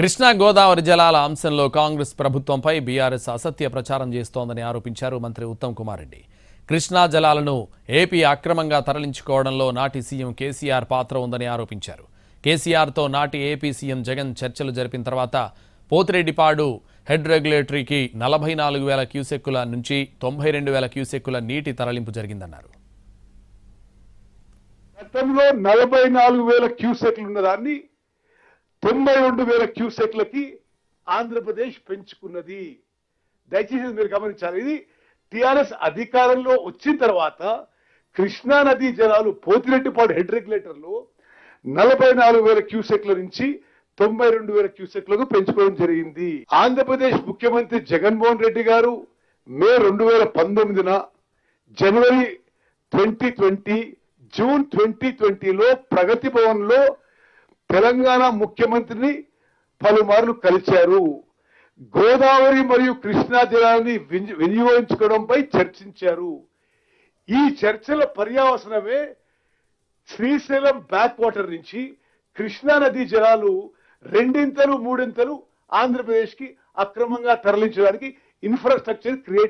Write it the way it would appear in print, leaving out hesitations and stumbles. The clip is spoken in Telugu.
కృష్ణా గోదావరి జలాల అంశంలో కాంగ్రెస్ ప్రభుత్వంపై బీఆర్ఎస్ అసత్య ప్రచారం చేస్తోందని ఆరోపించారు మంత్రి ఉత్తమ్ కుమార్ రెడ్డి. కృష్ణా జలాలను ఏపీ అక్రమంగా తరలించుకోవడంలో నాటి సీఎం కేసీఆర్ పాత్ర ఉందని ఆరోపించారు. కేసీఆర్తో నాటి ఏపీ సీఎం జగన్ చర్చలు జరిపిన తర్వాత పోతిరెడ్డిపాడు హెడ్ రెగ్యులేటరీకి 44,000 క్యూసెక్కుల నుంచి 92,000 క్యూసెక్కుల నీటి తరలింపు జరిగిందన్నారు. గతంలో 44,000 క్యూసెక్లు ఉన్నదాన్ని 92,000 క్యూసెక్లకి ఆంధ్రప్రదేశ్ పెంచుకున్నది. దయచేసి మీరు గమనించాలి. ఇది టిఆర్ఎస్ అధికారంలో వచ్చిన తర్వాత కృష్ణా నదీ జలాలు పోతిరెడ్డిపాడు హెడ్ రెగ్యులేటర్లో 44,000 క్యూసెక్ల నుంచి 92,000 క్యూసెక్లకు పెంచుకోవడం జరిగింది. ఆంధ్రప్రదేశ్ ముఖ్యమంత్రి జగన్మోహన్ రెడ్డి గారు మే 2019 జనవరి 2020 జూన్ 2020లో ప్రగతి భవన్ లో తెలంగాణ ముఖ్యమంత్రిని పలుమార్లు కలిశారు. గోదావరి మరియు కృష్ణా జలాన్ని వినియోగించుకోవడంపై చర్చించారు. ఈ చర్చల పర్యవసనమే శ్రీశైలం బ్యాక్ వాటర్ నుంచి కృష్ణా నదీ జలాలు 2 3 ఆంధ్రప్రదేశ్ కి అక్రమంగా తరలించడానికి ఇన్ఫ్రాస్ట్రక్చర్ క్రియేట్